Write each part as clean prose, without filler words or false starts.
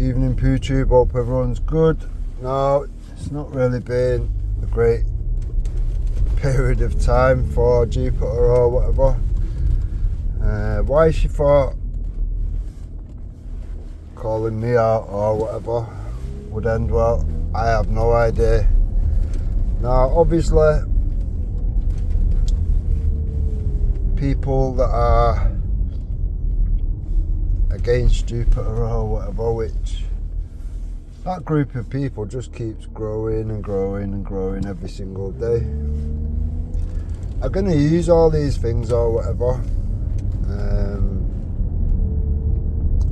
Evening PooTube, hope everyone's good. Now, it's not really been a great period of time for Jupiter or whatever. Why she thought calling me out or whatever would end well, I have no idea. Now, obviously, people that are against Jupiter or whatever, which that group of people just keeps growing and growing and growing every single day. I'm going to use all these things or whatever.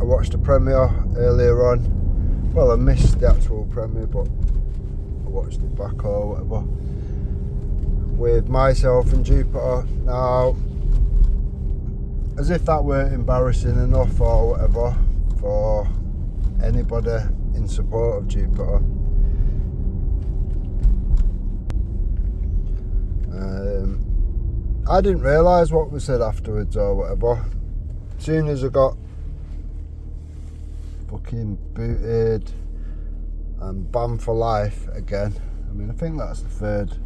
I watched the premiere earlier on. Well, I missed the actual premiere, but I watched it back or whatever with myself and Jupiter. Now, as if that weren't embarrassing enough or whatever for anybody in support of Jupiter. I didn't realise what was said afterwards or whatever. As soon as I got fucking booted and banned for life again. I mean, I think that's the third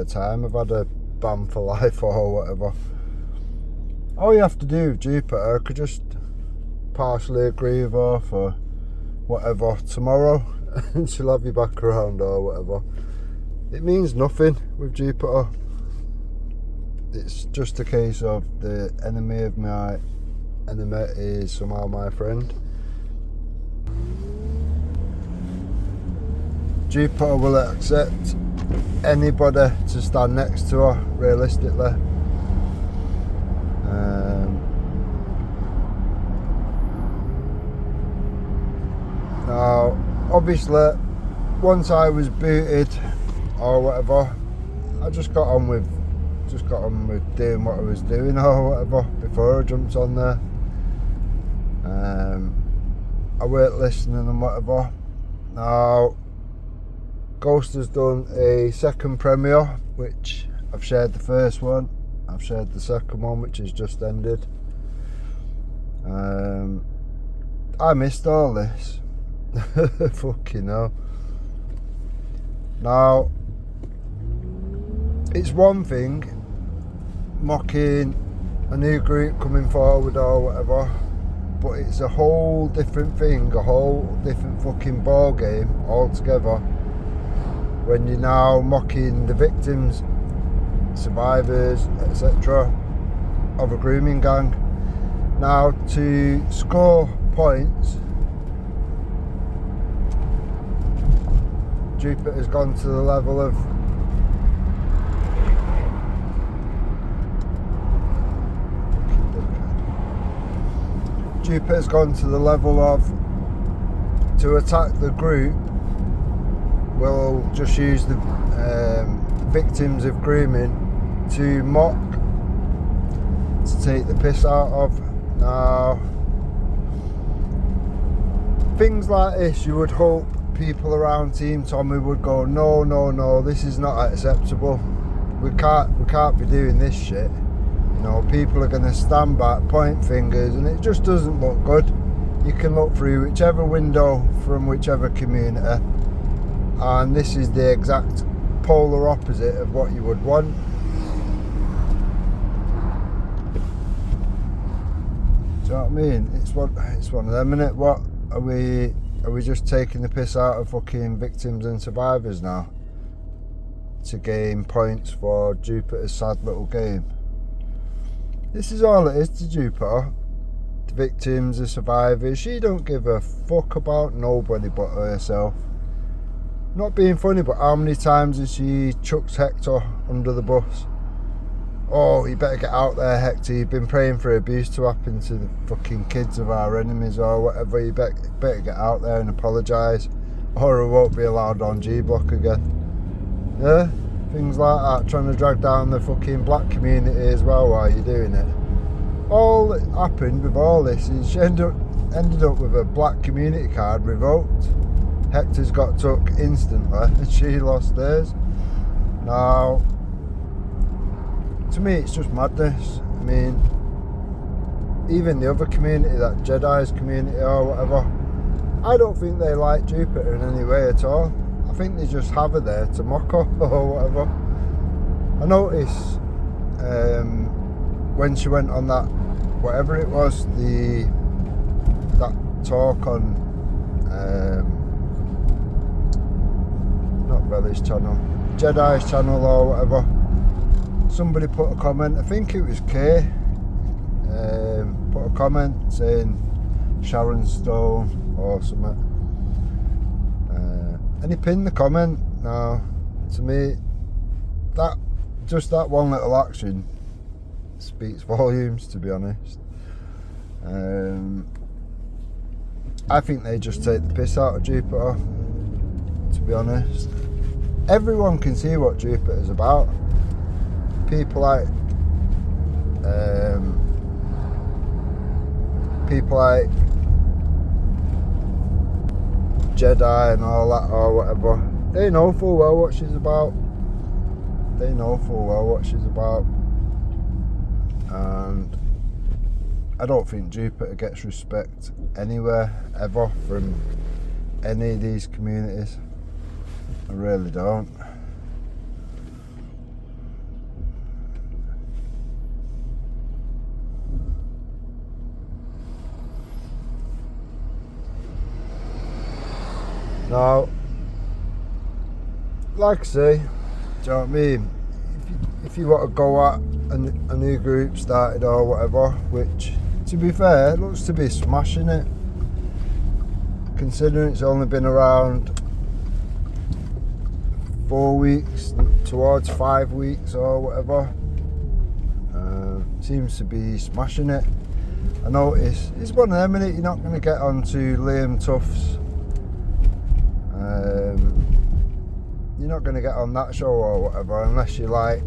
time I've had a ban for life or whatever. All you have to do with Jupiter, I could just partially agree with her for whatever tomorrow and she'll have you back around or whatever. It means nothing with Jupiter. It's just a case of the enemy of my enemy is somehow my friend. Jupiter will accept anybody to stand next to her, realistically. Now, obviously, once I was booted or whatever, I just got on with doing what I was doing or whatever before I jumped on there. I weren't listening and whatever. Now, Ghost has done a second premiere, which I've shared the first one. I've shared the second one, which has just ended. I missed all this. Fucking hell. Now, it's one thing mocking a new group coming forward or whatever, but it's a whole different thing, a whole different fucking ball game altogether when you're now mocking the victims, survivors, etc. of a grooming gang. Now, to score points, Jupiter's gone to the level of to attack the group, we'll just use the victims of grooming to mock, to take the piss out of. Now, things like this, you would hope people around Team Tommy would go, no, this is not acceptable. We can't be doing this shit. You know, people are going to stand back, point fingers, and it just doesn't look good. You can look through whichever window from whichever community, and this is the exact polar opposite of what you would want. Do you know what I mean? It's one of them, innit? What are we just taking the piss out of fucking victims and survivors now to gain points for Jupiter's sad little game? This is all it is to Jupiter. The victims, the survivors, she don't give a fuck about nobody but herself. Not being funny, but how many times has she chucked Hector under the bus? Oh, you better get out there, Hector. You've been praying for abuse to happen to the fucking kids of our enemies or whatever. You better get out there and apologise, or I won't be allowed on G Block again. Yeah? Things like that, trying to drag down the fucking black community as well while you're doing it. All that happened with all this is she ended up with a black community card revoked. Hector's got took instantly and she lost hers. Now, to me it's just madness. I mean, even the other community, that Jedi's community or whatever, I don't think they like Jupiter in any way at all. I think they just have her there to mock her or whatever. I noticed when she went on that, whatever it was, that talk on not Belly's channel, Jedi's channel or whatever, somebody put a comment, I think it was Kay, put a comment saying Sharon Stone or something, and he pinned the comment. Now, to me, that one little action speaks volumes, to be honest. I think they just take the piss out of Jupiter, to be honest. Everyone can see what Jupiter's about. People like Jedi and all that or whatever, they know full well what she's about. And I don't think Jupiter gets respect anywhere ever from any of these communities. I really don't. Now, like I say, do you know what I mean? If you want to go at a new group started or whatever, which, to be fair, looks to be smashing it, considering it's only been around 4 weeks towards 5 weeks or whatever, seems to be smashing it. I notice it's one of them, innit? You're not going to get onto Liam Tuff's. You're not going to get on that show or whatever unless you like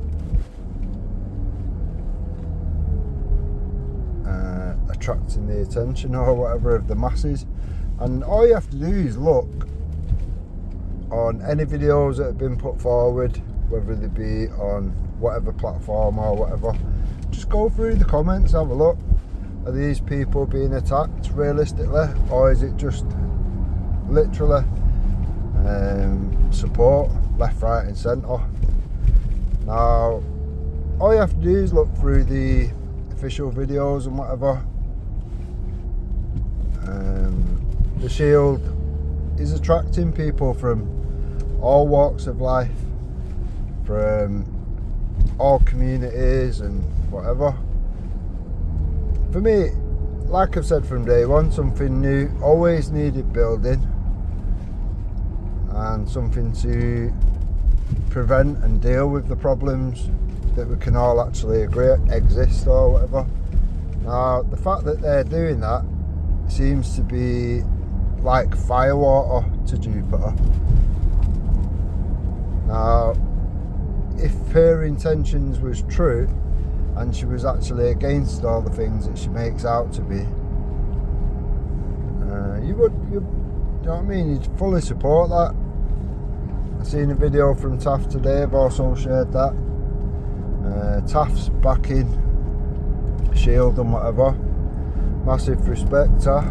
attracting the attention or whatever of the masses. And all you have to do is look on any videos that have been put forward, whether they be on whatever platform or whatever. Just go through the comments, have a look. Are these people being attacked realistically, or is it just literally support left, right and centre? Now, all you have to do is look through the official videos and whatever. The Shield is attracting people from all walks of life, from all communities and whatever. For me, like I've said from day one, something new always needed building, and something to prevent and deal with the problems that we can all actually agree exist or whatever. Now, the fact that they're doing that seems to be like firewater to Jupiter. Now, if her intentions was true and she was actually against all the things that she makes out to be, you know what I mean, you'd fully support that. I've seen a video from Taff today, I've also shared that. Taff's backing Shield and whatever. Massive respect, Taff.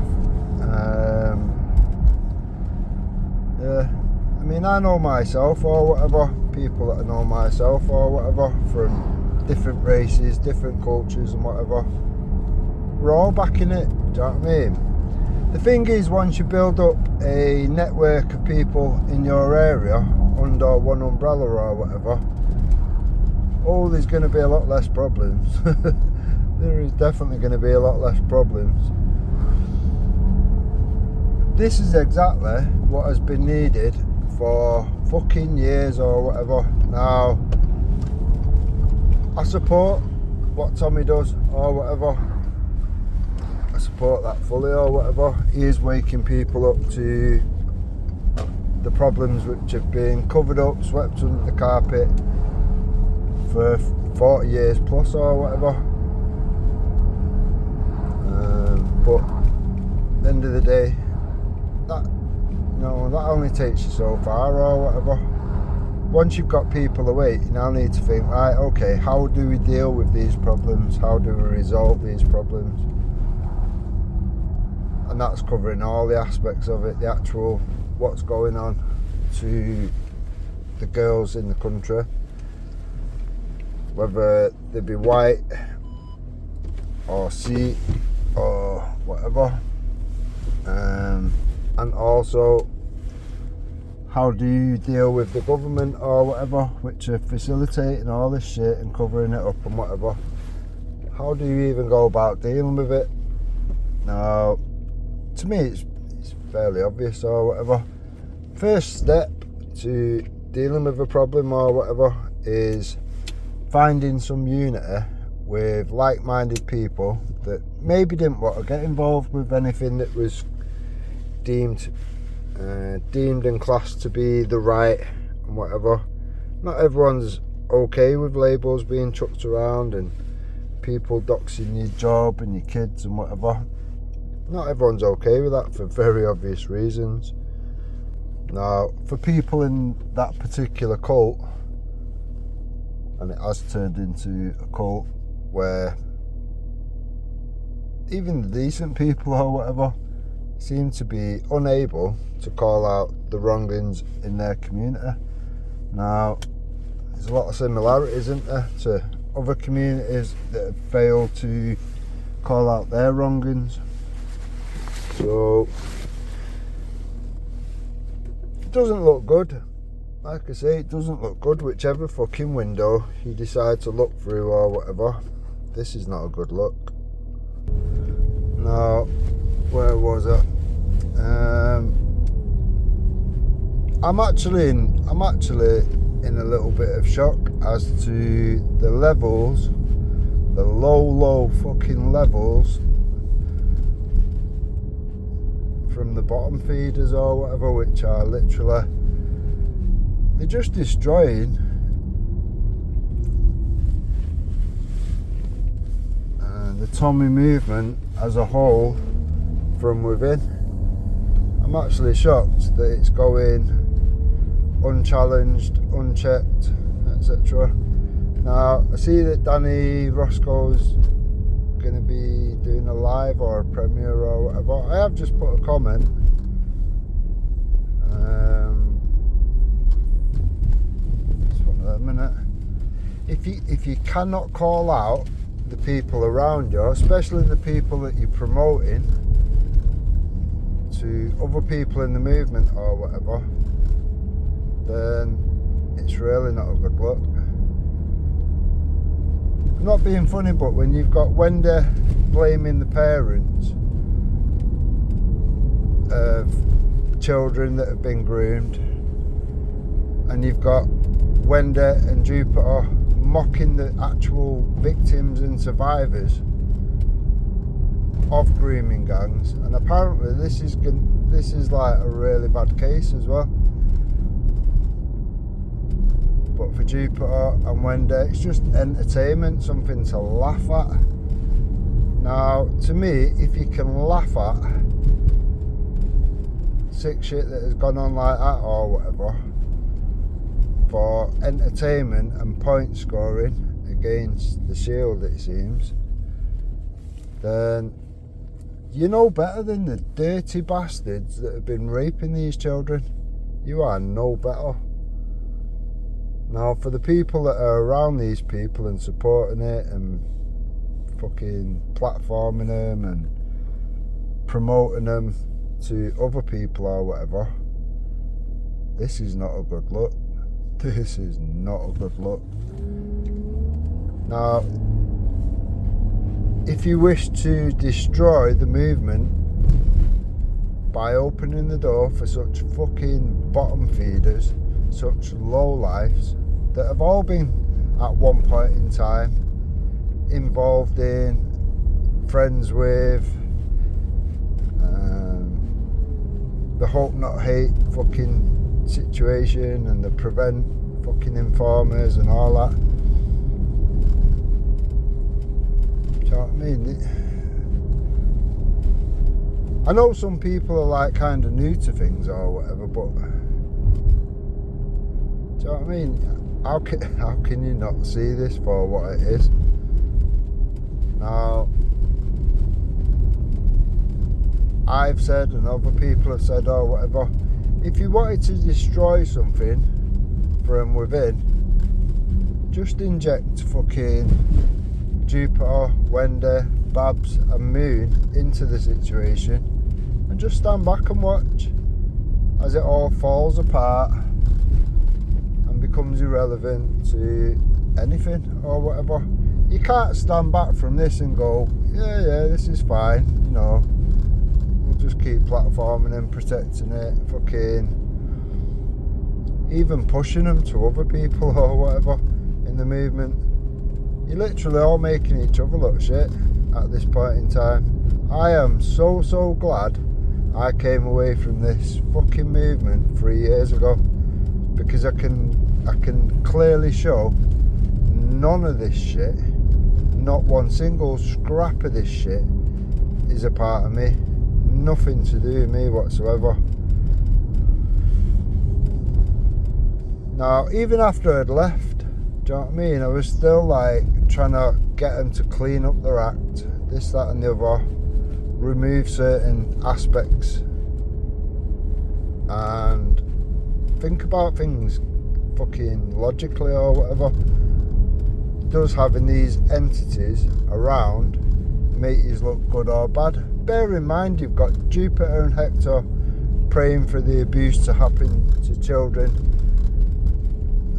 Yeah, I mean, I know myself or whatever, people that I know myself or whatever, from different races, different cultures and whatever. We're all backing it, do you know what I mean? The thing is, once you build up a network of people in your area under one umbrella or whatever, oh, there's going to be a lot less problems. There is definitely going to be a lot less problems. This is exactly what has been needed for fucking years or whatever. Now, I support what Tommy does or whatever. I support that fully or whatever. He is waking people up to the problems which have been covered up, swept under the carpet for 40 years plus or whatever. But at the end of the day, that only takes you so far or whatever. Once you've got people awake, you now need to think, right, okay, how do we deal with these problems? How do we resolve these problems? and that's covering all the aspects of it, the actual what's going on to the girls in the country, whether they be white or Sikh or whatever, and also how do you deal with the government or whatever, which are facilitating all this shit and covering it up and whatever. How do you even go about dealing with it? Now, to me it's fairly obvious or whatever. First step to dealing with a problem or whatever is finding some unity with like-minded people that maybe didn't want to get involved with anything that was deemed and classed to be the right and whatever. Not everyone's okay with labels being chucked around and people doxing your job and your kids and whatever. Not everyone's okay with that for very obvious reasons. Now, for people in that particular cult, and it has turned into a cult where even the decent people or whatever seem to be unable to call out the wrongings in their community. Now, there's a lot of similarities, isn't there, to other communities that have failed to call out their wrongings. So, it doesn't look good. Like I say, it doesn't look good, whichever fucking window you decide to look through or whatever. This is not a good look. Now, where was I? I'm actually in a little bit of shock as to the levels, the low fucking levels from the bottom feeders or whatever, which are literally, they're just destroying the Tommy movement as a whole from within. I'm actually shocked that it's going unchallenged, unchecked, etc. Now, I see that Danny Roscoe's going to be doing a live or a premiere or whatever. I have just put a comment. Just one minute. If you cannot call out the people around you, especially the people that you're promoting to other people in the movement or whatever, then it's really not a good look. I'm not being funny, but when you've got Wendy blaming the parents of children that have been groomed, and you've got Wendy and Jupiter mocking the actual victims and survivors of grooming gangs, and apparently this is like a really bad case as well. But for Jupiter and Wendy, it's just entertainment, something to laugh at. Now, to me, if you can laugh at sick shit that has gone on like that or whatever for entertainment and point scoring against the Shield, it seems, then you know better than the dirty bastards that have been raping these children. You are no better. Now, for the people that are around these people and supporting it and fucking platforming them and promoting them to other people or whatever, this is not a good look. This is not a good look. Now, if you wish to destroy the movement by opening the door for such fucking bottom feeders, such lowlifes that have all been at one point in time involved in, friends with, the hope not hate fucking situation and the prevent fucking informers and all that. Do you know what I mean? I know some people are like kind of new to things or whatever, but do you know what I mean? How can you not see this for what it is? Now, I've said and other people have said or whatever, if you wanted to destroy something from within, just inject fucking Jupiter, Wendy, Babs and Moon into the situation and just stand back and watch as it all falls apart and becomes irrelevant to anything or whatever. You can't stand back from this and go, yeah, this is fine, you know, we'll just keep platforming and protecting it, fucking even pushing them to other people or whatever in the movement. You're literally all making each other look shit at this point in time. I am so glad I came away from this fucking movement 3 years ago, because I can clearly show none of this shit, not one single scrap of this shit is a part of me. Nothing to do with me whatsoever. Now, even after I'd left, do you know what I mean? I was still like trying to get them to clean up their act, this, that and the other, remove certain aspects and think about things fucking logically or whatever. Does having these entities around make you look good or bad? Bear in mind you've got Jupiter and Hector praying for the abuse to happen to children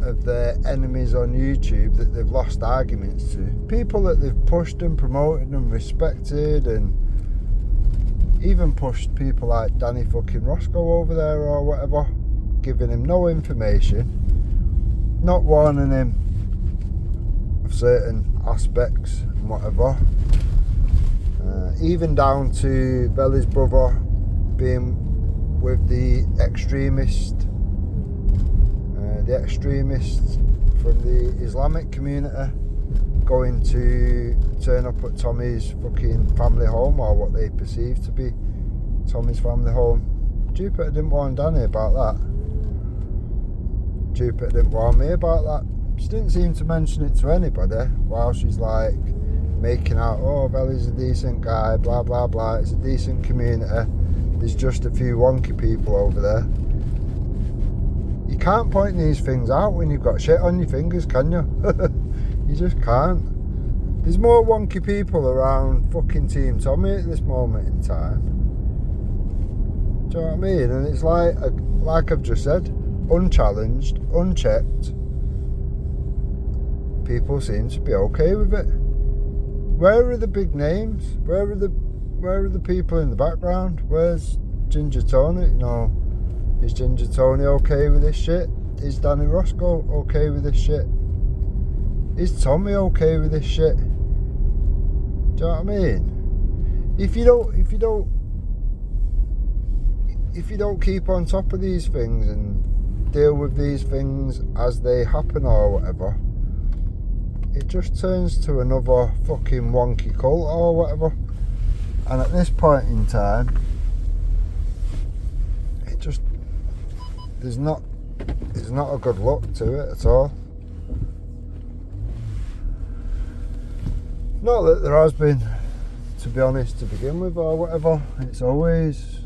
of their enemies on YouTube that they've lost arguments to. People that they've pushed and promoted and respected, and even pushed people like Danny fucking Roscoe over there or whatever, giving him no information, not warning him of certain aspects and whatever. Even down to Belly's brother being with the extremists from the Islamic community, going to turn up at Tommy's fucking family home, or what they perceive to be Tommy's family home. Jupiter didn't warn Danny about that. Jupiter didn't warn me about that. She didn't seem to mention it to anybody, while she's like making out, oh, Belly's a decent guy, blah blah blah, it's a decent community, there's just a few wonky people over there. You can't point these things out when you've got shit on your fingers, can you? You just can't. There's more wonky people around fucking Team Tommy at this moment in time. Do you know what I mean? And it's like I've just said, unchallenged, unchecked, people seem to be okay with it. Where are the big names? Where are the people in the background? Where's Ginger Tony? You know, is Ginger Tony okay with this shit? Is Danny Roscoe okay with this shit? Is Tommy okay with this shit? Do you know what I mean? If you don't keep on top of these things and deal with these things as they happen or whatever, it just turns to another fucking wonky cult or whatever. And at this point in time, it just there's not a good look to it at all. Not that there has been, to be honest, to begin with or whatever. It's always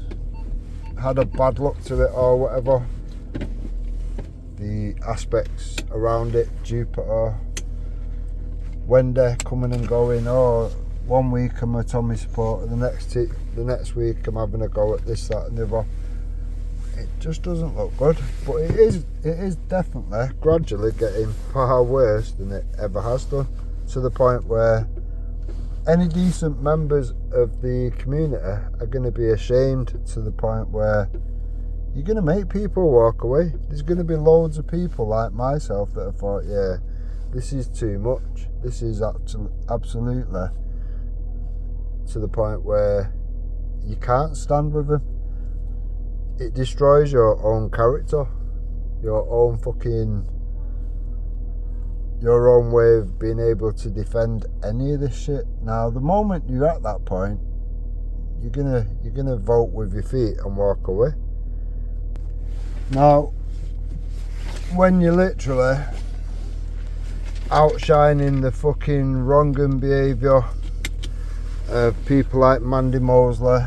had a bad look to it or whatever. The aspects around it, Jupiter, Wendy coming and going, oh, 1 week I'm a Tommy supporter, the next week I'm having a go at this, that and the other. It just doesn't look good, but it is definitely gradually getting far worse than it ever has done, to the point where any decent members of the community are going to be ashamed, to the point where you're going to make people walk away. There's going to be loads of people like myself that have thought, yeah, this is too much. This is absolutely to the point where you can't stand with them. It destroys your own character, your own way of being able to defend any of this shit. Now, the moment you're at that point, you're gonna vote with your feet and walk away. Now, when you're literally outshining the fucking wronging behaviour of people like Mandy Mosley,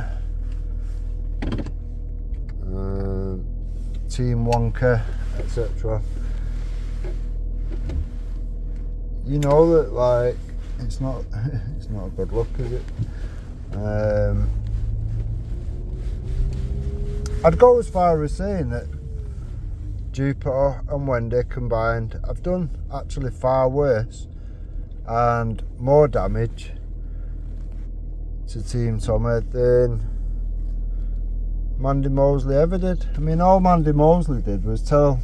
team wonker, etc. You know that, like, it's not a good look, is it? I'd go as far as saying that Jupiter and Wendy combined have done actually far worse and more damage to Team Tommy than Mandy Mosley ever did. I mean, all Mandy Mosley did was tell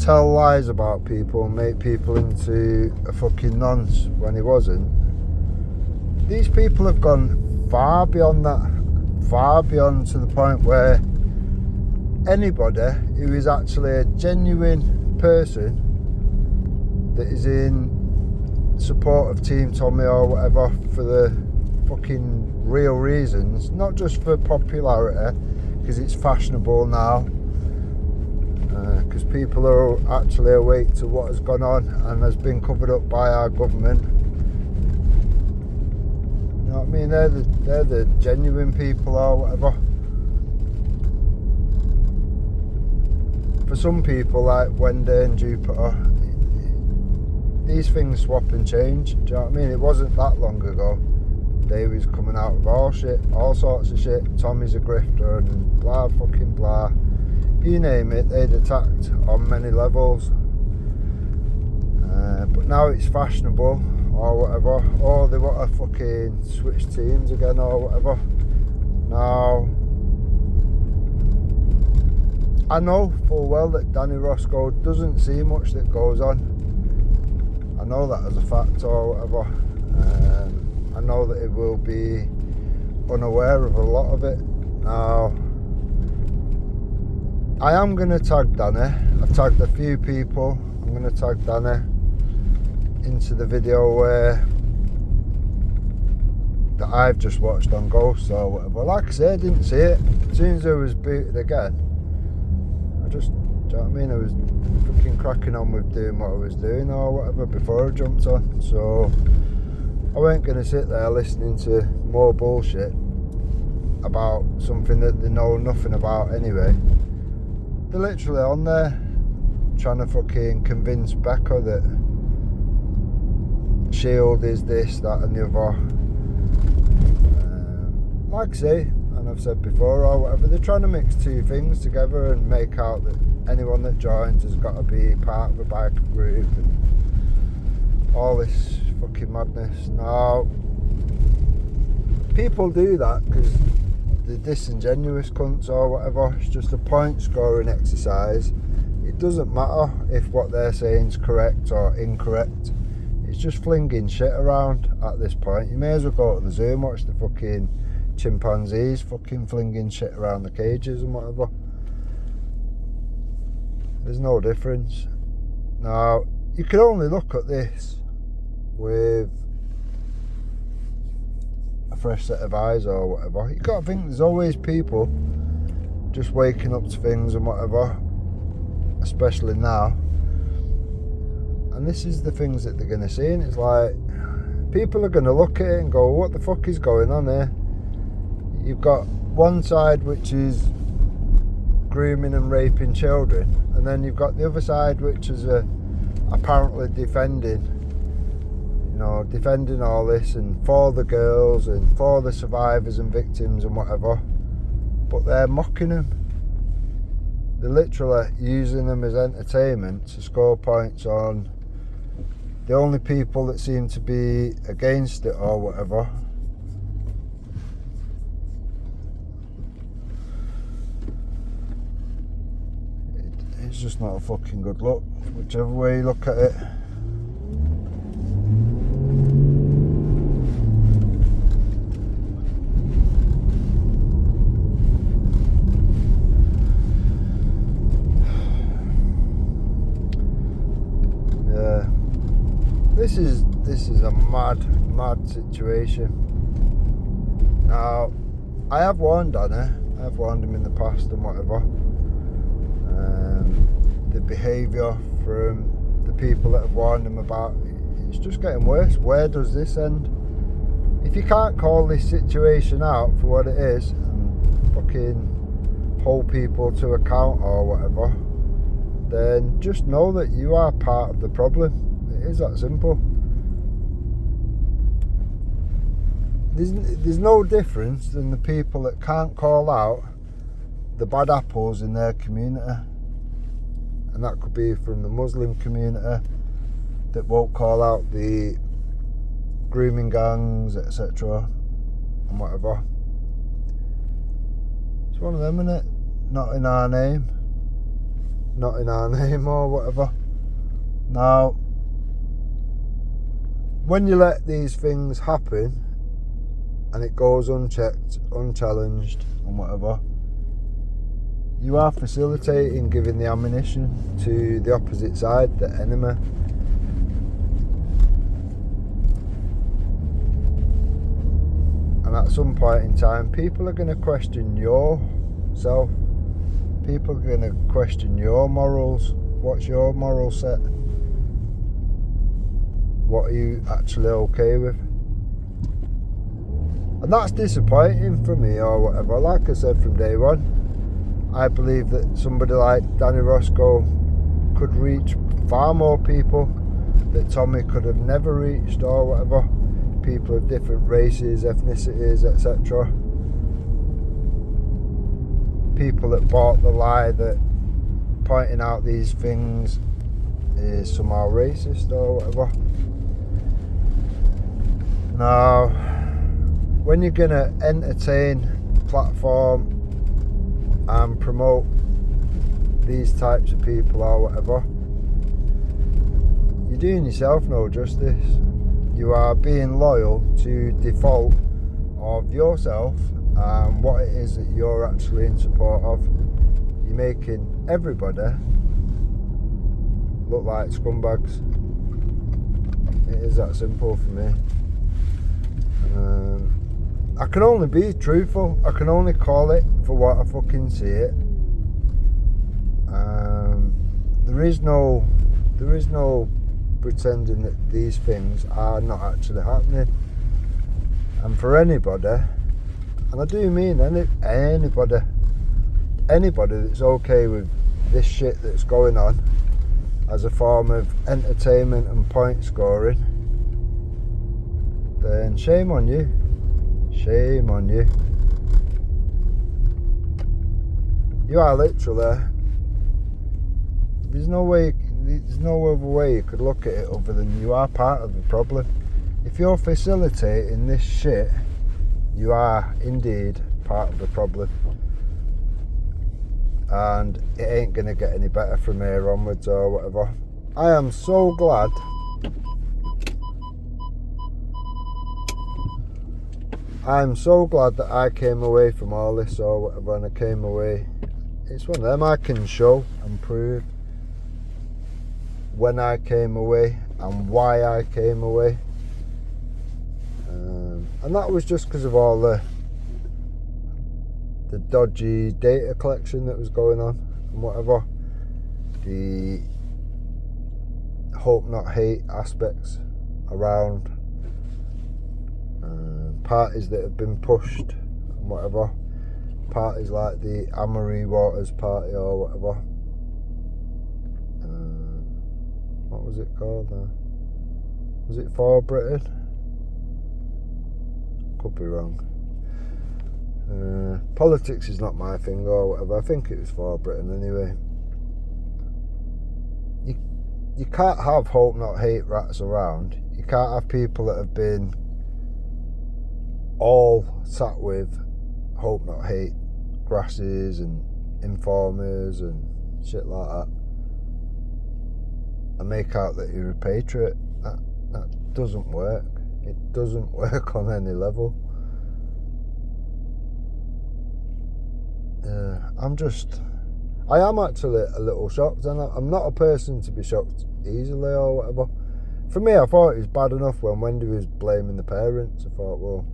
lies about people and make people into a fucking nonce when he wasn't. These people have gone far beyond that, far beyond to the point where anybody who is actually a genuine person that is in support of Team Tommy or whatever for the fucking real reasons, not just for popularity, because it's fashionable now, because people are actually awake to what has gone on and has been covered up by our government. You know what I mean? They're the genuine people or whatever. For some people like Wendy and Jupiter, these things swap and change. Do you know what I mean? It wasn't that long ago Davy's coming out with all sorts of shit. Tommy's a grifter and blah fucking blah. You name it, they'd attacked on many levels. But now it's fashionable or whatever, or they want to fucking switch teams again or whatever. Now, I know full well that Danny Roscoe doesn't see much that goes on. I know that as a fact or whatever. I know that he will be unaware of a lot of it. Now, I am going to tag Danny. I've tagged a few people. I'm going to tag Danny into the video that I've just watched on Ghosts or whatever. Like I said, I didn't see it. As soon as I was booted again, do you know what I mean? I was fucking cracking on with doing what I was doing or whatever before I jumped on. So I weren't going to sit there listening to more bullshit about something that they know nothing about anyway. They're literally on there trying to fucking convince Becca that Shield is this, that and the other. Like I say, and I've said before or whatever, they're trying to mix two things together and make out that anyone that joins has got to be part of a biker group and all this fucking madness. Now, people do that because they're disingenuous cunts or whatever. It's just a point scoring exercise. It doesn't matter if what they're saying is correct or incorrect. It's just flinging shit around at this point. You may as well go to the zoo and watch the fucking chimpanzees fucking flinging shit around the cages and whatever. There's no difference. Now, you can only look at this with a fresh set of eyes or whatever. You got to think there's always people just waking up to things and whatever, especially now. And this is the things that they're going to see, and it's like people are going to look at it and go, what the fuck is going on here? You've got one side which is grooming and raping children, and then you've got the other side which is apparently defending all this and for the girls and for the survivors and victims and whatever, but they're mocking them. They're literally using them as entertainment to score points on the only people that seem to be against it or whatever. It's just not a fucking good look, whichever way you look at it. Yeah, this is a mad situation. Now, I have warned Danny. I've warned him in the past and whatever. The behaviour from the people that have warned him about it's just getting worse. Where does this end? If you can't call this situation out for what it is and fucking hold people to account or whatever, then just know that you are part of the problem. It is that simple. There's no difference than the people that can't call out the bad apples in their community, and that could be from the Muslim community that won't call out the grooming gangs, etc. and whatever. It's one of them, innit? Not in our name or whatever. Now, when you let these things happen and it goes unchecked, unchallenged and whatever, you are facilitating giving the ammunition to the opposite side, the enemy. And at some point in time, people are going to question yourself. People are going to question your morals. What's your moral set? What are you actually okay with? And that's disappointing for me or whatever. Like I said from day one, I believe that somebody like Danny Roscoe could reach far more people that Tommy could have never reached or whatever. People of different races, ethnicities, etc. People that bought the lie that pointing out these things is somehow racist or whatever. Now, when you're gonna entertain, platform and promote these types of people or whatever, you're doing yourself no justice. You are being loyal to default of yourself and what it is that you're actually in support of. You're making everybody look like scumbags. It is that simple for me. I can only be truthful. I can only call it for what I fucking see it. There is no pretending that these things are not actually happening. And for anybody, and I do mean anybody that's okay with this shit that's going on as a form of entertainment and point scoring, then shame on you. Shame on you. You are literally, there's no other way you could look at it other than you are part of the problem. If you're facilitating this shit, you are indeed part of the problem. And it ain't going to get any better from here onwards or whatever. I am so glad that I came away from all this or whatever, and I came away. It's one of them I can show and prove when I came away and why I came away. And that was just because of all the dodgy data collection that was going on and whatever. The hope not hate aspects around parties that have been pushed and whatever. Parties like the Amory Waters party or whatever. What was it called now? Was it For Britain? Could be wrong. Politics is not my thing or whatever. I think it was For Britain anyway. You can't have hope not hate rats around. You can't have people that have been all sat with hope not hate grasses and informers and shit like that and make out that you're a patriot. That doesn't work. It doesn't work on any level. I am actually a little shocked, and I'm not a person to be shocked easily or whatever. For me, I thought it was bad enough when Wendy was blaming the parents. I thought, well,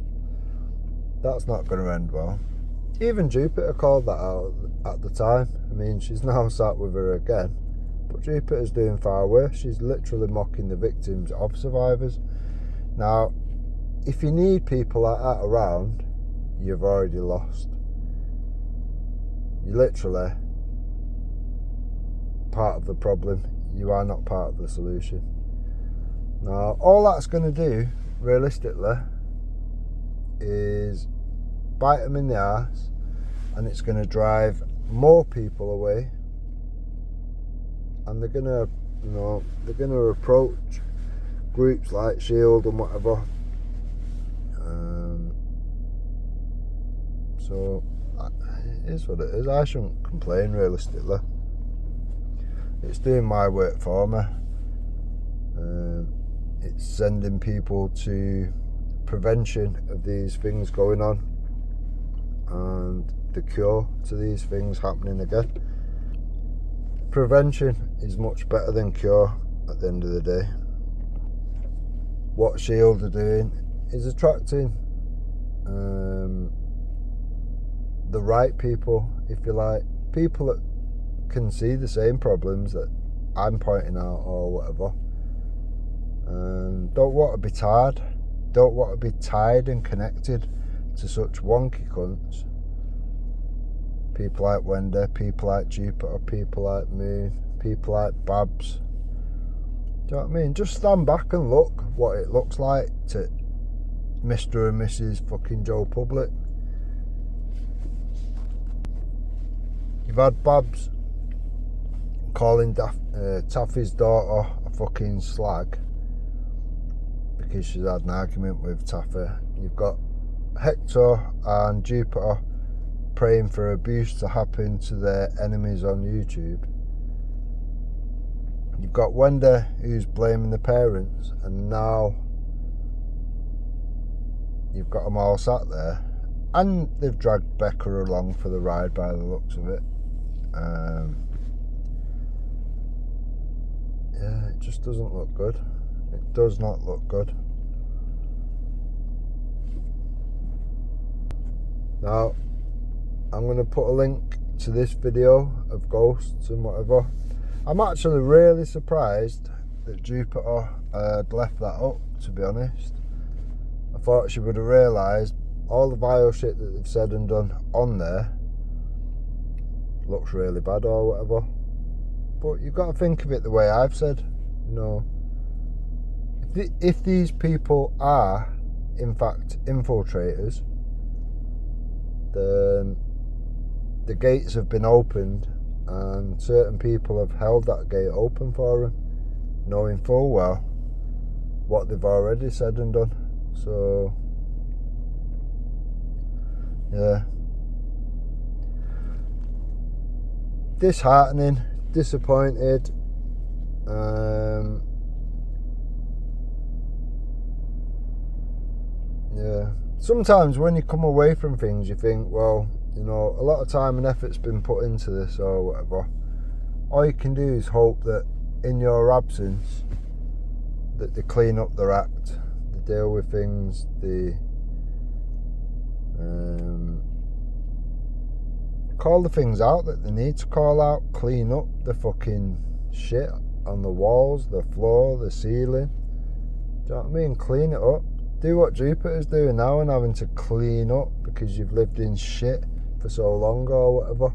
that's not going to end well. Even Jupiter called that out at the time. I mean, she's now sat with her again, but Jupiter's doing far worse. She's literally mocking the victims of survivors. Now, if you need people like that around, you've already lost. You're literally part of the problem. You are not part of the solution. Now, all that's going to do, realistically, is bite them in the arse, and it's going to drive more people away, and they're going to approach groups like Shield and whatever. So it is what it is. I shouldn't complain, realistically. It's doing my work for me. It's sending people to prevention of these things going on and the cure to these things happening again. Prevention is much better than cure at the end of the day. What Shield are doing is attracting the right people, if you like, people that can see the same problems that I'm pointing out or whatever. Don't want to be tired. Don't want to be tied and connected to such wonky cunts. People like Wendy, people like Jupiter, people like Moon, people like Babs. Do you know what I mean? Just stand back and look what it looks like to Mr. and Mrs. fucking Joe Public. You've had Babs calling Taffy's daughter a fucking slag because she's had an argument with Taffy. You've got Hector and Jupiter praying for abuse to happen to their enemies on YouTube. You've got Wendy who's blaming the parents, and now you've got them all sat there, and they've dragged Becca along for the ride by the looks of it. Yeah, it just doesn't look good. It does not look good. Now, I'm going to put a link to this video of ghosts and whatever. I'm actually really surprised that Jupiter had left that up, to be honest. I thought she would have realised all the vile shit that they've said and done on there looks really bad or whatever. But you've got to think of it the way I've said. You know, if these people are in fact infiltrators, then the gates have been opened and certain people have held that gate open for them, knowing full well what they've already said and done. So yeah, disheartening, disappointed. Yeah, sometimes when you come away from things you think, well, you know, a lot of time and effort's been put into this or whatever. All you can do is hope that in your absence that they clean up their act, they deal with things, they call the things out that they need to call out, clean up the fucking shit on the walls, the floor, the ceiling. Do you know what I mean? Clean it up. Do what Jupiter's doing now and having to clean up because you've lived in shit for so long or whatever.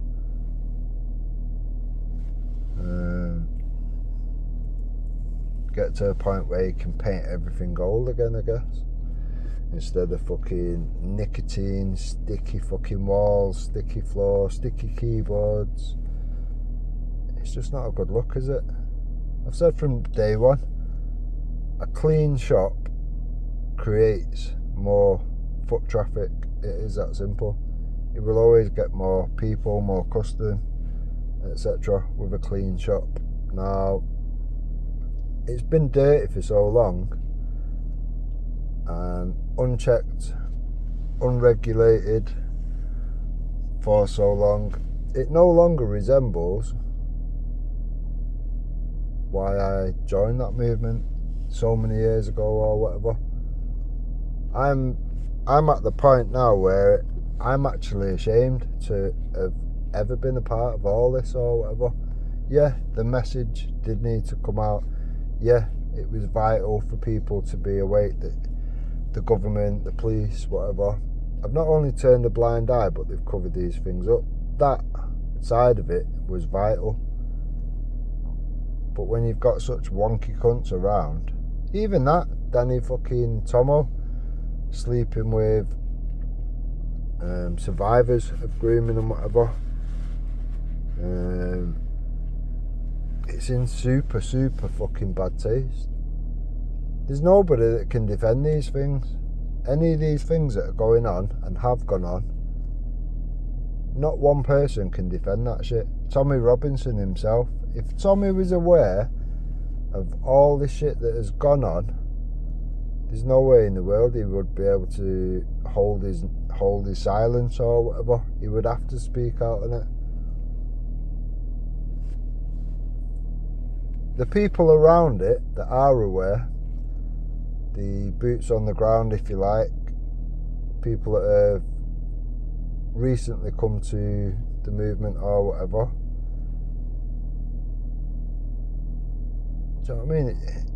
Get to a point where you can paint everything gold again, I guess, instead of fucking nicotine, sticky fucking walls, sticky floor, sticky keyboards. It's just not a good look, is it? I've said from day one, a clean shop creates more foot traffic. It is that simple. You will always get more people, more custom, etc. with a clean shop. Now, it's been dirty for so long and unchecked, unregulated for so long, it no longer resembles why I joined that movement so many years ago or whatever. I'm at the point now where I'm actually ashamed to have ever been a part of all this or whatever. Yeah, the message did need to come out. Yeah, it was vital for people to be awake that the government, the police, whatever, have not only turned a blind eye, but they've covered these things up. That side of it was vital. But when you've got such wonky cunts around, even that, Danny fucking Tomo, sleeping with survivors of grooming and whatever, it's in super fucking bad taste. There's nobody that can defend these things. Any of these things that are going on and have gone on, not one person can defend that shit. Tommy Robinson himself, if Tommy was aware of all the shit that has gone on, there's no way in the world he would be able to hold his silence or whatever. He would have to speak out on it. The people around it that are aware, the boots on the ground, if you like, people that have recently come to the movement or whatever, do you know what I mean?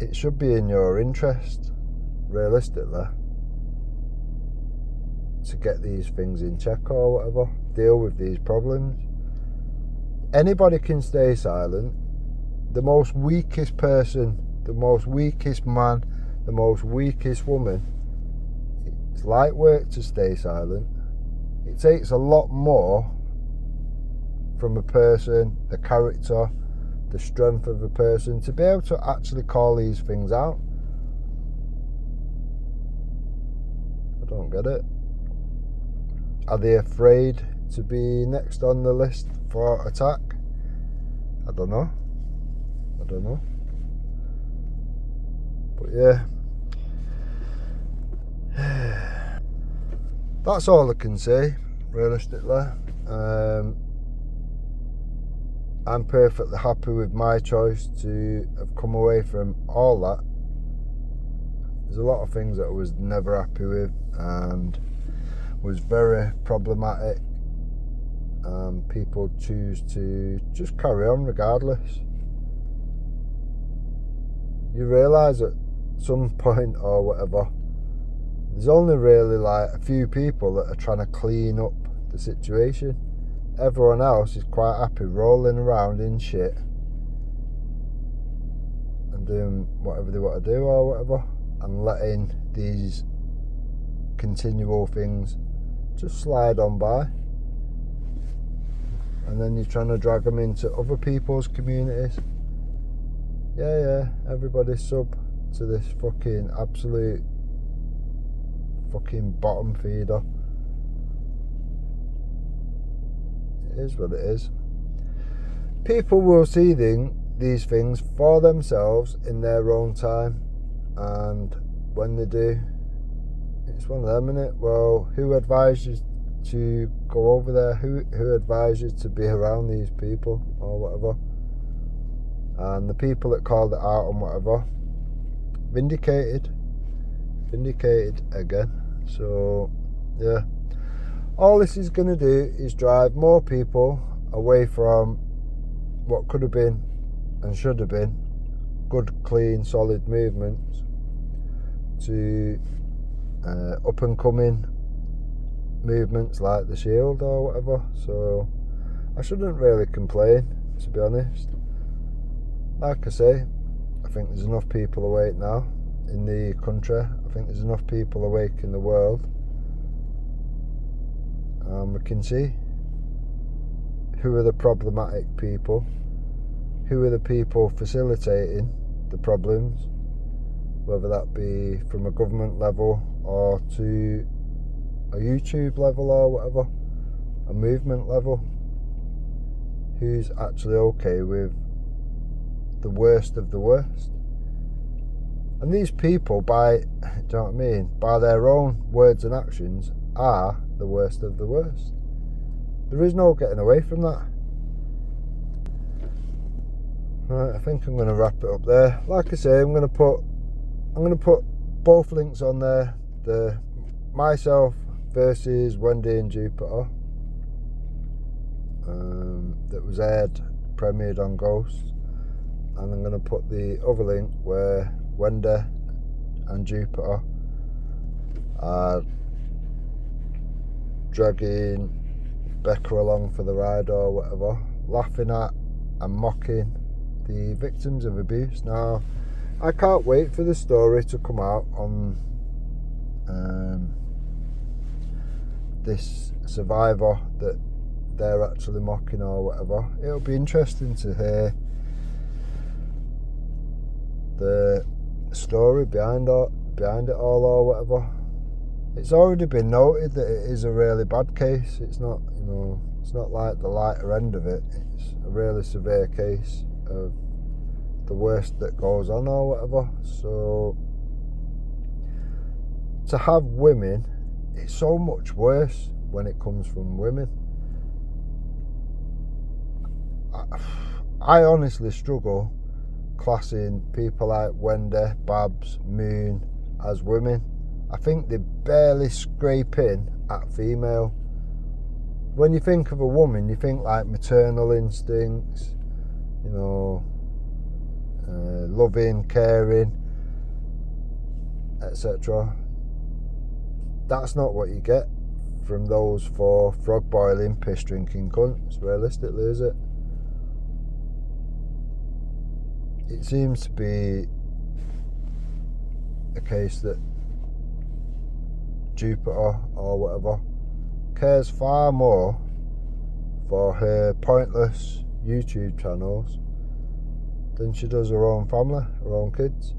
It should be in your interest, realistically, to get these things in check or whatever, deal with these problems. Anybody can stay silent. The most weakest person, the most weakest man, the most weakest woman, it's light work to stay silent. It takes a lot more from a person, the character, the strength of a person, to be able to actually call these things out. I don't get it. Are they afraid to be next on the list for attack? I don't know. But yeah, that's all I can say, realistically. I'm perfectly happy with my choice to have come away from all that. There's a lot of things that I was never happy with and was very problematic. People choose to just carry on regardless. You realise at some point or whatever, there's only really like a few people that are trying to clean up the situation. Everyone else is quite happy rolling around in shit and doing whatever they want to do or whatever, and letting these continual things just slide on by. And then you're trying to drag them into other people's communities. Yeah, everybody's sub to this fucking absolute fucking bottom feeder. It is what it is. People will see these things for themselves in their own time, and when they do, it's one of them, innit? Well, who advised you to go over there? Who advised you to be around these people or whatever? And the people that called it out and whatever, vindicated again. So yeah, all this is going to do is drive more people away from what could have been and should have been good, clean, solid movements to up and coming movements like the Shield or whatever. So I shouldn't really complain, to be honest. Like I say, I think there's enough people awake now in the country. I think there's enough people awake in the world. We can see who are the problematic people, who are the people facilitating the problems, whether that be from a government level or to a YouTube level or whatever, a movement level. Who's actually okay with the worst of the worst? And these people, do you know what I mean, by their own words and actions, are the worst of the worst. There is no getting away from that. Right, I think I'm going to wrap it up there. Like I say, I'm going to put both links on there. The myself versus Wendy and Jupiter that was premiered on Ghost, and I'm going to put the other link where Wendy and Jupiter are dragging beck her along for the ride or whatever, laughing at and mocking the victims of abuse. Now, I can't wait for the story to come out on this survivor that they're actually mocking or whatever. It'll be interesting to hear the story behind it all or whatever. It's already been noted that it is a really bad case. It's not, it's not like the lighter end of it. It's a really severe case of the worst that goes on or whatever. So to have women, it's so much worse when it comes from women. I honestly struggle classing people like Wendy, Babs, Moon as women. I think they barely scrape in at female. When you think of a woman, you think like maternal instincts, loving, caring, etc. That's not what you get from those 4 frog boiling, piss drinking cunts, realistically, is it? It seems to be a case that Jupiter or whatever cares far more for her pointless YouTube channels than she does her own family, her own kids.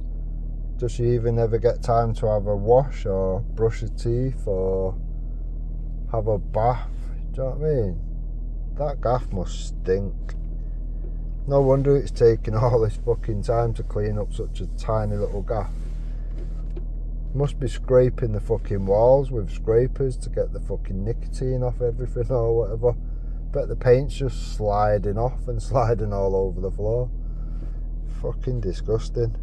Does she even ever get time to have a wash or brush her teeth or have a bath? Do you know what I mean? That gaff must stink. No wonder it's taking all this fucking time to clean up such a tiny little gaff. Must be scraping the fucking walls with scrapers to get the fucking nicotine off everything or whatever. Bet the paint's just sliding off and sliding all over the floor. Fucking disgusting.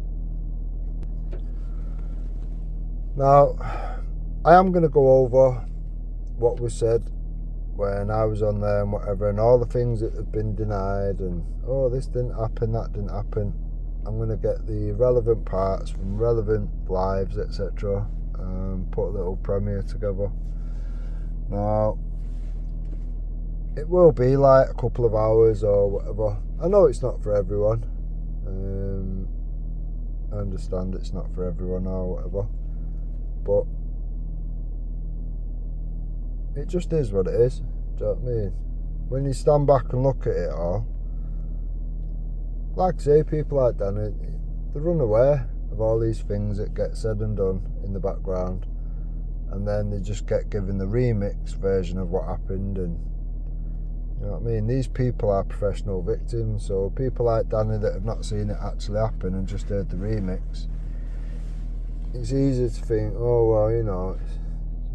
Now, I am going to go over what was said when I was on there and whatever, and all the things that have been denied, and this didn't happen, that didn't happen. I'm going to get the relevant parts from relevant lives, etc., and put a little premiere together. Now, it will be like a couple of hours or whatever. I know it's not for everyone. I understand it's not for everyone or whatever, but it just is what it is. Do you know what I mean? When you stand back and look at it all, like I say, people like Danny, they're unaware of all these things that get said and done in the background, and then they just get given the remix version of what happened. And you know what I mean? These people are professional victims, so people like Danny that have not seen it actually happen and just heard the remix, it's easy to think,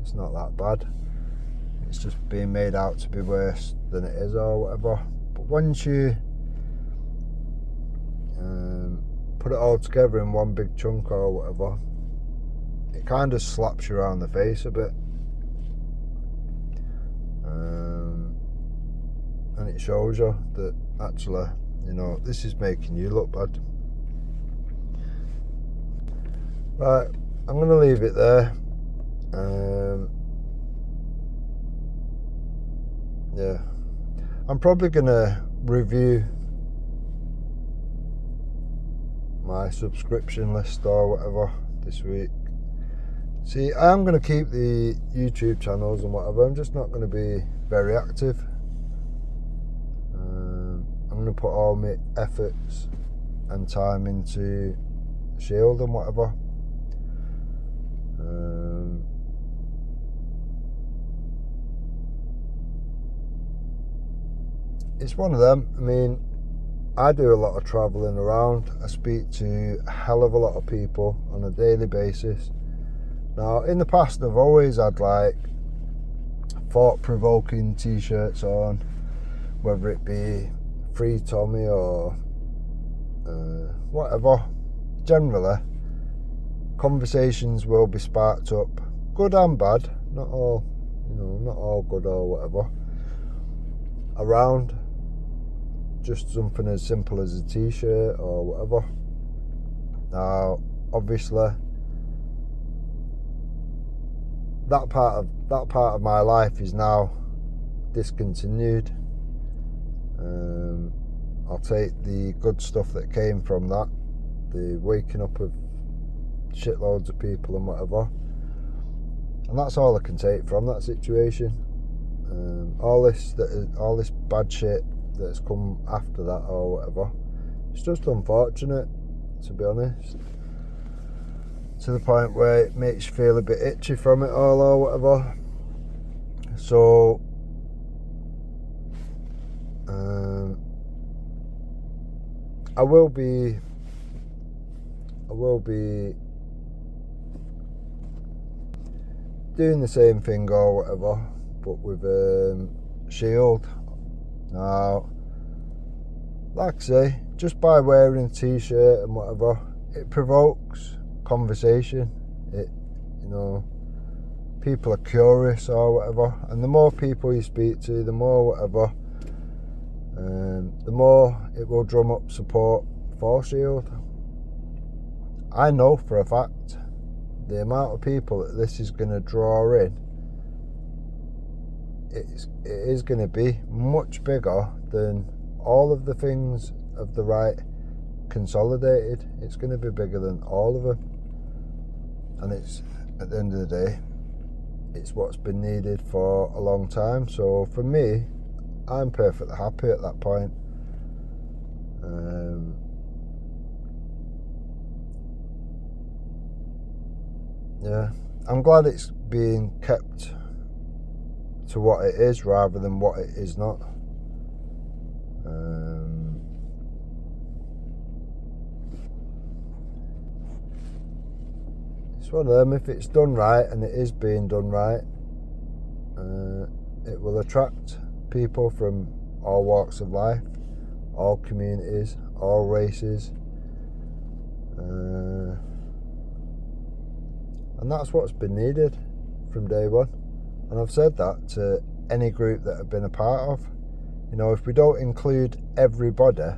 it's not that bad. It's just being made out to be worse than it is or whatever. But once you put it all together in one big chunk or whatever, it kind of slaps you around the face a bit. And it shows you that actually, this is making you look bad. Right, I'm going to leave it there. Yeah, I'm probably going to review my subscription list or whatever this week. See, I am going to keep the YouTube channels and whatever. I'm just not going to be very active. I'm going to put all my efforts and time into Shield and whatever. It's one of them. I mean, I do a lot of travelling around. I speak to a hell of a lot of people on a daily basis. Now, in the past, I've always had like thought-provoking t-shirts on, whether it be Free Tommy or whatever. Generally, conversations will be sparked up, good and bad, not all good or whatever, around just something as simple as a t-shirt or whatever. Now, obviously, that part of my life is now discontinued. I'll take the good stuff that came from that, the waking up of shitloads of people and whatever, and that's all I can take from that situation. All this bad shit that's come after that or whatever, it's just unfortunate, to be honest, to the point where it makes you feel a bit itchy from it all or whatever. So I will be doing the same thing or whatever, but with Shield. Now, like I say, just by wearing a t-shirt and whatever, it provokes conversation. People are curious or whatever, and the more people you speak to, the more whatever, the more it will drum up support for Shield. I know for a fact the amount of people that this is going to draw in, it is going to be much bigger than all of the things of the right consolidated. It's going to be bigger than all of them, and it's, at the end of the day, it's what's been needed for a long time. So for me, I'm perfectly happy at that point. Yeah, I'm glad it's being kept to what it is rather than what it is not. It's one of them. If it's done right, and it is being done right, it will attract people from all walks of life, all communities, all races, and that's what's been needed from day one. And I've said that to any group that I've been a part of. If we don't include everybody,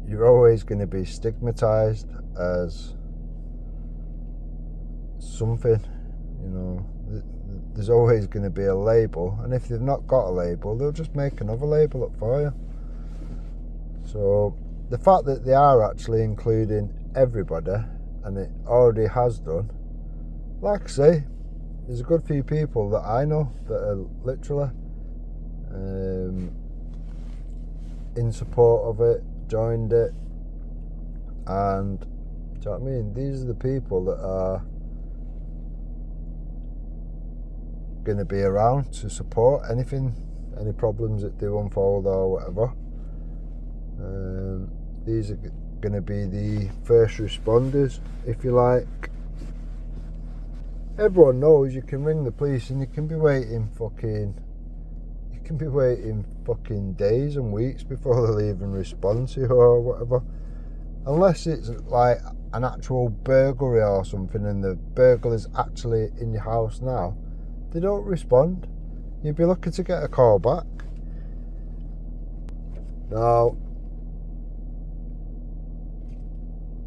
you're always going to be stigmatized as something. There's always going to be a label, and if they've not got a label, they'll just make another label up for you. So the fact that they are actually including everybody, and it already has done, like I say, there's a good few people that I know that are literally in support of it, joined it, and do you know what I mean? These are the people that are going to be around to support any problems that do unfold or whatever. These are going to be the first responders, if you like. Everyone knows you can ring the police and you can be waiting fucking days and weeks before they'll even respond to you or whatever. Unless it's like an actual burglary or something and the burglar's actually in your house now, they don't respond. You'd be lucky to get a call back. Now,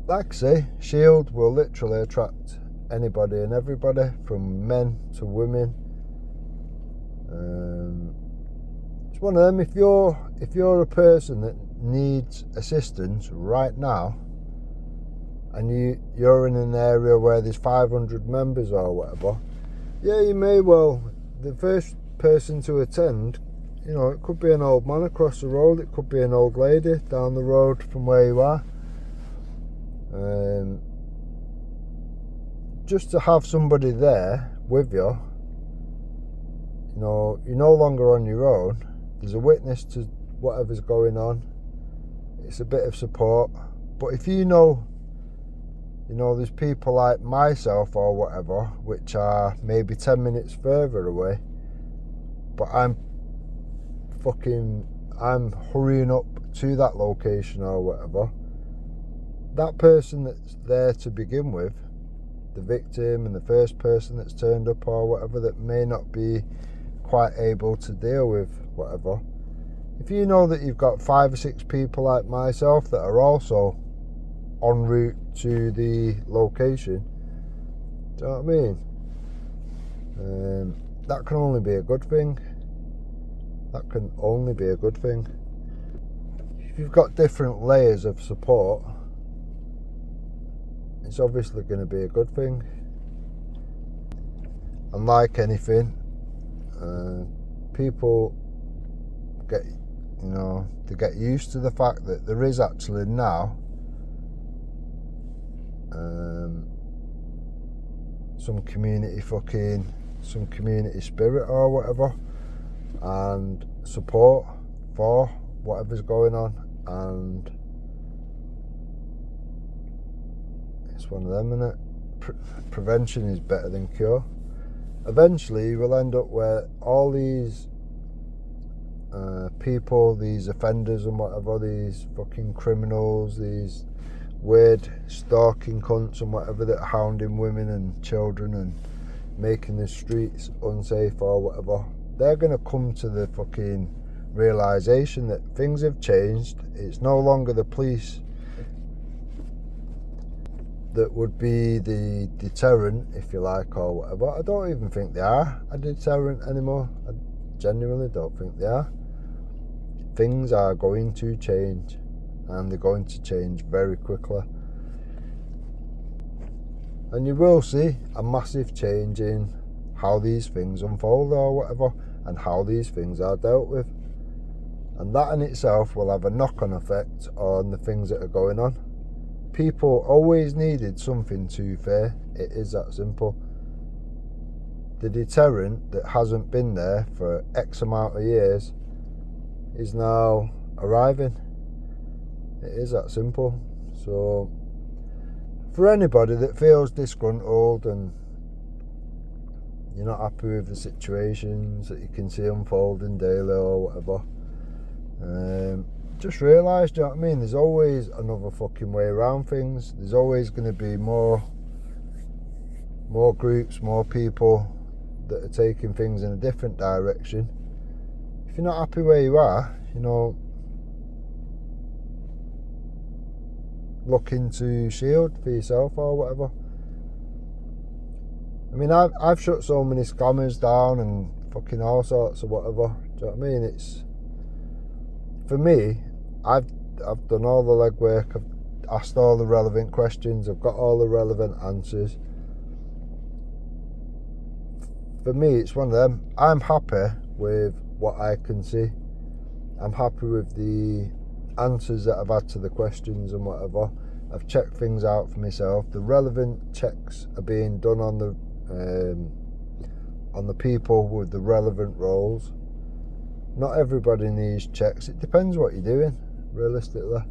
like I say, Shield will literally attract anybody and everybody, from men to women. It's one of them. If you're a person that needs assistance right now, and you're in an area where there's 500 members or whatever, yeah, you may well, the first person to attend, it could be an old man across the road, it could be an old lady down the road from where you are. Just to have somebody there with you, you're no longer on your own. There's a witness to whatever's going on. It's a bit of support. But if there's people like myself or whatever, which are maybe 10 minutes further away, but I'm hurrying up to that location or whatever, that person that's there to begin with, the victim and the first person that's turned up or whatever, that may not be quite able to deal with whatever, if you know that you've got 5 or 6 people like myself that are also en route to the location, do you know what I mean? That can only be a good thing. That can only be a good thing. If you've got different layers of support, it's obviously going to be a good thing. And like anything, people get, they get used to the fact that there is actually now some community spirit or whatever, and support for whatever's going on, and it's one of them, isn't it? Prevention is better than cure. Eventually we'll end up where all these people, these offenders and whatever, these fucking criminals, these weird stalking cunts and whatever that are hounding women and children and making the streets unsafe or whatever, they're going to come to the fucking realisation that things have changed. It's no longer the police that would be the deterrent, if you like, or whatever. I don't even think they are a deterrent anymore. I genuinely don't think they are. Things are going to change, and they're going to change very quickly. And you will see a massive change in how these things unfold or whatever, and how these things are dealt with. And that in itself will have a knock-on effect on the things that are going on. People always needed something to fear. It is that simple. The deterrent that hasn't been there for X amount of years is now arriving. It is that simple. So for anybody that feels disgruntled and you're not happy with the situations that you can see unfolding daily or whatever, just realise, do you know what I mean? There's always another fucking way around things. There's always going to be more groups, more people that are taking things in a different direction. If you're not happy where you are, look into Shield for yourself or whatever. I mean, I've shut so many scammers down and fucking all sorts of whatever. Do you know what I mean? It's, for me, I've done all the legwork. I've asked all the relevant questions. I've got all the relevant answers. For me, it's one of them. I'm happy with what I can see. I'm happy with the answers that I've had to the questions and whatever. I've checked things out for myself. The relevant checks are being done on the people with the relevant roles. Not everybody needs checks. It depends what you're doing, realistically.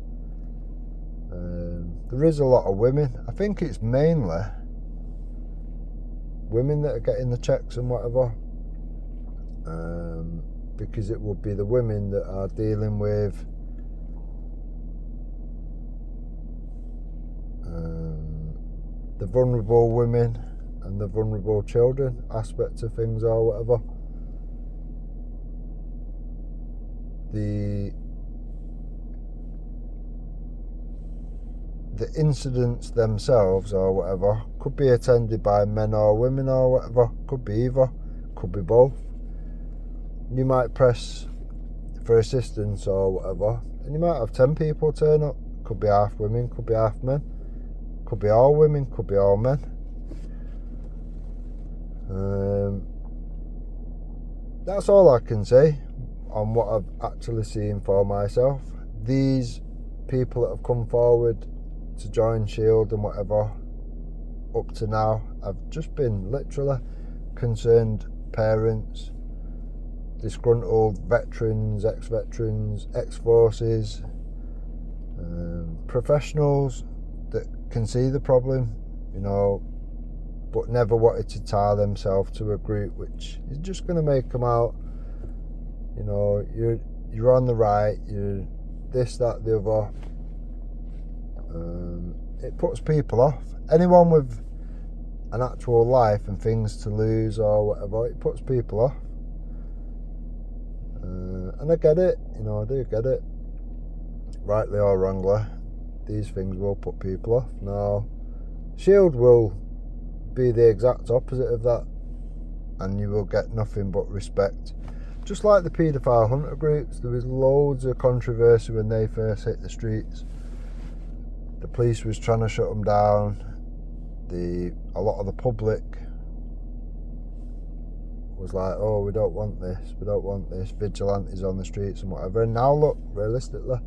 There is a lot of women. I think it's mainly women that are getting the checks and whatever, because it would be the women that are dealing with the vulnerable women and the vulnerable children aspect of things or whatever. The incidents themselves or whatever could be attended by men or women or whatever, could be either, could be both. You might press for assistance or whatever, and you might have 10 people turn up. Could be half women, could be half men, could be all women, could be all men. That's all I can say on what I've actually seen for myself. These people that have come forward to join Shield and whatever up to now have just been literally concerned parents, disgruntled veterans, ex-veterans, ex-forces, professionals that can see the problem, but never wanted to tie themselves to a group which is just going to make them out, you're on the right, you're this, that, the other. It puts people off. Anyone with an actual life and things to lose or whatever, it puts people off. And I get it, I do get it. Rightly or wrongly, these things will put people off. Now, Shield will be the exact opposite of that, and you will get nothing but respect. just like the paedophile hunter groups, there was loads of controversy when they first hit the streets. The police was trying to shut them down. A lot of the public was like, oh, we don't want this, vigilantes on the streets and whatever. And now look, realistically,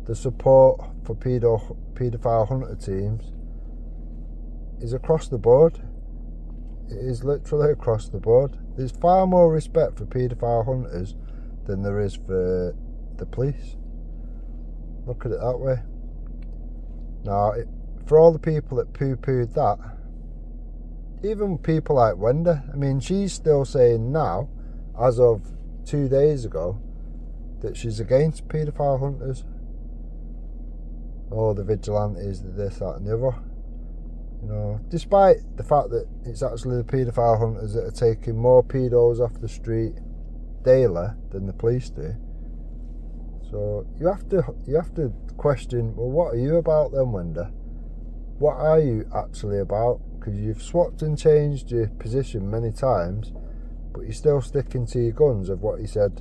the support for paedophile hunter teams is across the board. It is literally across the board. There's far more respect for paedophile hunters than there is for the police. Look at it that way. Now, for all the people that poo-pooed that, even people like Wendy, I mean, she's still saying now, as of 2 days ago, that she's against paedophile hunters. Oh, the vigilantes, the this, that and the other. You know, despite the fact that it's actually the paedophile hunters that are taking more pedos off the street daily than the police do. So you have to question, well, what are you about then, Wendy? What are you actually about? Because you've swapped and changed your position many times, but you're still sticking to your guns of what you said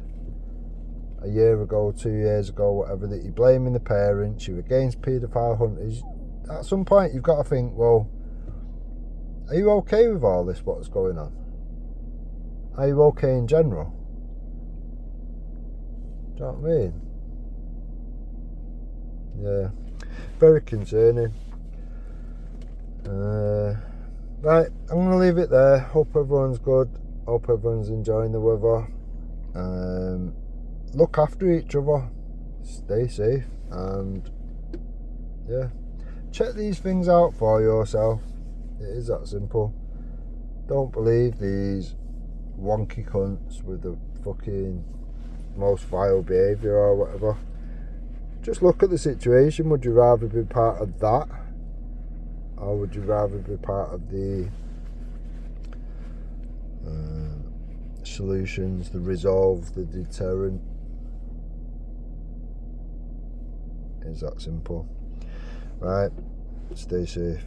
a year ago, 2 years ago, whatever, that you're blaming the parents, you're against paedophile hunters. At some point you've got to think, well, are you okay with all this, what's going on? Are you okay in general? Do you know what I mean? Yeah, very concerning. Right, I'm going to leave it there. Hope everyone's good. Hope everyone's enjoying the weather. Look after each other. Stay safe. And yeah, check these things out for yourself. It is that simple. Don't believe these wonky cunts with the fucking most vile behaviour or whatever. Just look at the situation. Would you rather be part of that, or would you rather be part of the solutions, the resolve, the deterrent? It's that simple. Right, stay safe.